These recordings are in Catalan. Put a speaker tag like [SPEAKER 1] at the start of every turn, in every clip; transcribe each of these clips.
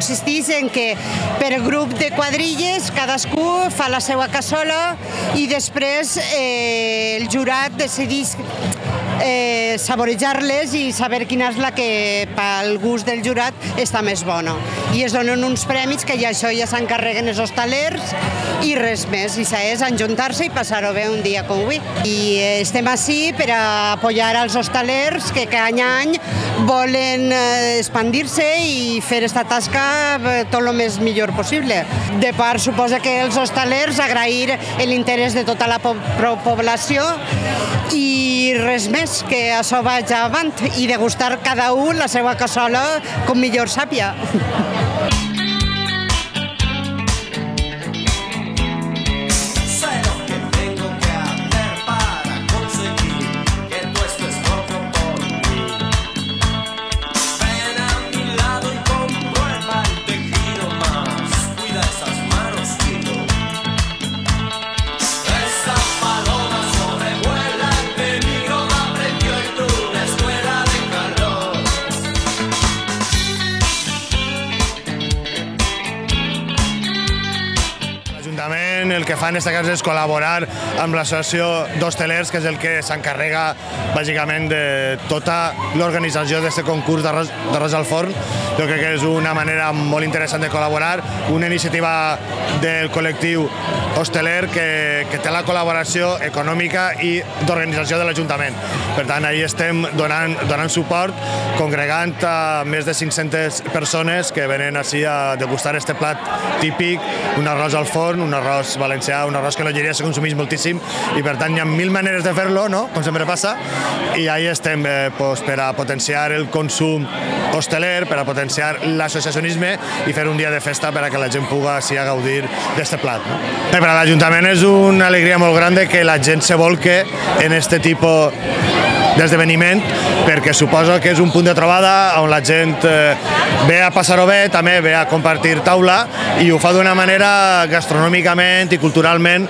[SPEAKER 1] consisteix en que per grup de quadrilles cadascú fa la seva cassola i després el jurat decideix saborejar-les i saber quina és la que pel gust del jurat està més bona. I es donen uns premis que això ja s'encarreguen els hostalers i res més. I és enjuntar-se i passar-ho bé un dia com avui. I estem ací per a apoyar als hostalers que cada any volen expandir-se i fer aquesta tasca tot el més millor possible. De part, suposa que els hostalers agrair l'interès de tota la població i res més, que això vagi avant i degustar cada un la seva cassola com millor sàpia.
[SPEAKER 2] El que fa en aquest cas és col·laborar amb l'associació d'hostelers, que és el que s'encarrega bàsicament de tota l'organització d'aquest concurs d'arròs al forn. Jo crec que és una manera molt interessant de col·laborar, una iniciativa del col·lectiu hosteler que té la col·laboració econòmica i d'organització de l'Ajuntament. Per tant, ahir estem donant suport, congregant a més de 500 persones que venen així a degustar aquest plat típic, un arròs al forn, un arròs valencià, un arròs que a l'Olleria se consumeix moltíssim i per tant hi ha mil maneres de fer-lo, com sempre passa, i ahir estem per a potenciar el consum hosteler, per a potenciar l'associacionisme i fer un dia de festa per a que la gent pugui així a gaudir d'aquest plat. Per a l'Ajuntament és una alegria molt gran que la gent se volque en aquest tipus d'esdeveniment, perquè suposo que és un punt de trobada on la gent ve a passar-ho bé, també ve a compartir taula i ho fa d'una manera gastronòmicament i culturalment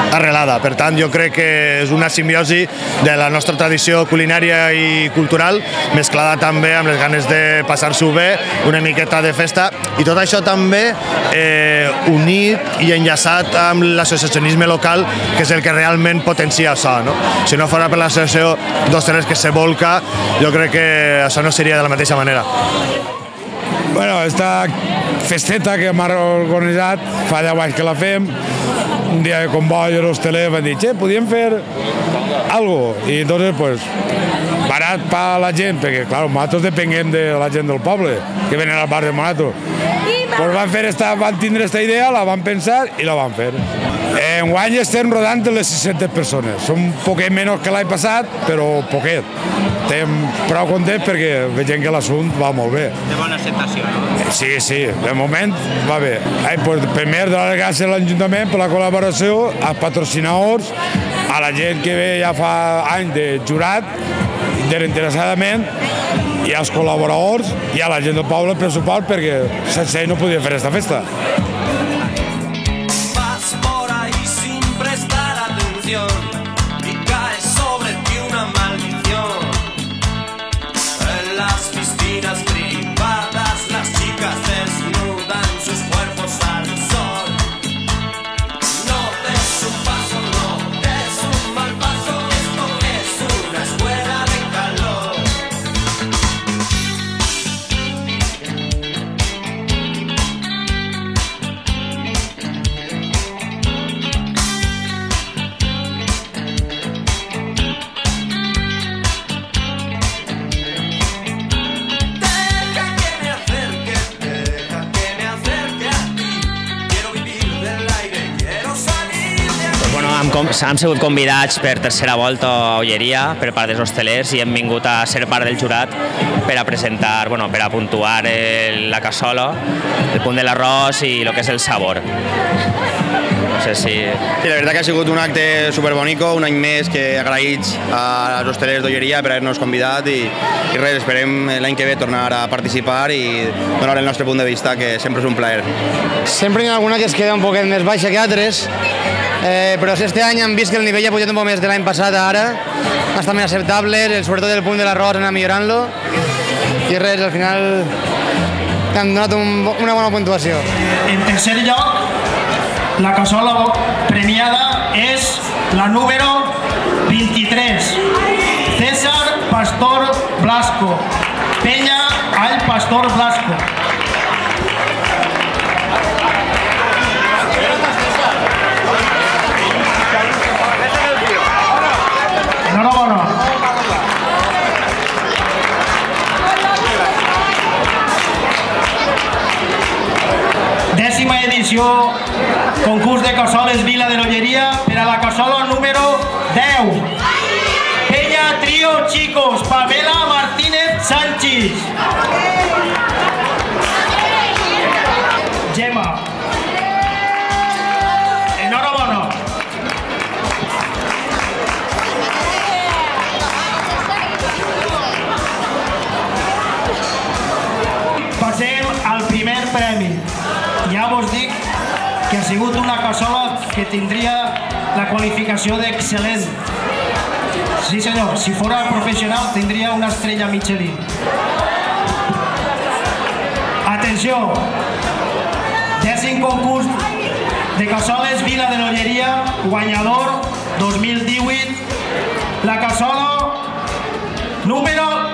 [SPEAKER 2] arrelada. Per tant, jo crec que és una simbiosi de la nostra tradició culinària i cultural, mesclada també amb les ganes de passar-s'ho bé, una miqueta de festa, i tot això també unit i enllaçat amb l'associacionisme local, que és el que realment potencia això. Si no fos per l'associació d'hostelers que se volca, jo crec que això no seria de la mateixa manera.
[SPEAKER 3] Bueno, esta festeta que hem organitzat, fa 10 anys que la fem, un dia de comboi a l'hosteler van dir, podíem fer algo, i entonces pues barat per la gent, perquè clar, nosaltres depenguem de la gent del poble, que venen al bar de Monato. Pues van tindre aquesta idea, la van pensar i la van fer. Enguany estem rodant de les 600 persones. Som poquet menys que l'any passat, però poquet. Estem prou contents perquè veiem que l'assumpte va molt bé.
[SPEAKER 4] De bona acceptació, no?
[SPEAKER 3] Sí, de moment va bé. Primer, donar les gràcies a l'Ajuntament per la col·laboració, als patrocinadors, a la gent que ve ja fa anys de jurat, interessadament, i als col·laboradors i a la gent del poble per suport, perquè sense ell no podia fer aquesta festa.
[SPEAKER 5] Vas por ahí sin prestar atención y cae sobre ti una maldición. En las piscinas privadas las chicas desnudan sus cuerpos al sol. No des un paso, no des un mal paso, esto es una escuela de calor.
[SPEAKER 4] Hem sigut convidats per tercera volta a Olleria per part dels hostelers i hem vingut a ser part del jurat per a presentar, per a puntuar la cassola, el punt de l'arròs i el que és el sabor. No sé si...
[SPEAKER 6] Sí, la veritat que ha sigut un acte superbonico, un any més que agraïts als hostelers d'Olleria per haver-nos convidat i res, esperem l'any que ve tornar a participar i donar el nostre punt de vista, que sempre és un plaer.
[SPEAKER 7] Sempre hi ha alguna que es queda un poquet més baixa que altres, però aquest any hem vist que el nivell ha pujat un poc més de l'any passat a ara, està més acceptable, sobretot el punt de l'arròs anar millorant-lo, i res, al final que han donat una bona puntuació.
[SPEAKER 8] En tercer lloc, la cassola premiada és la número 23, César Pastor Blasco, Peña al Pastor Blasco. Enhorabona. Dècima edició, concurs de cassoles Vila de l'Olleria per a la cassola número 10. Peña Trío Chicos, Pamela Martínez Sánchez. Gemma. Enhorabona. Passem al primer premi. Ja vos dic que ha sigut una cassola que tindria la qualificació d'excel·lent. Sí senyor, si fora professional tindria una estrella Michelin. Atenció! 10è concurs de cassoles Vila de l'Olleria, guanyador 2018, la cassola número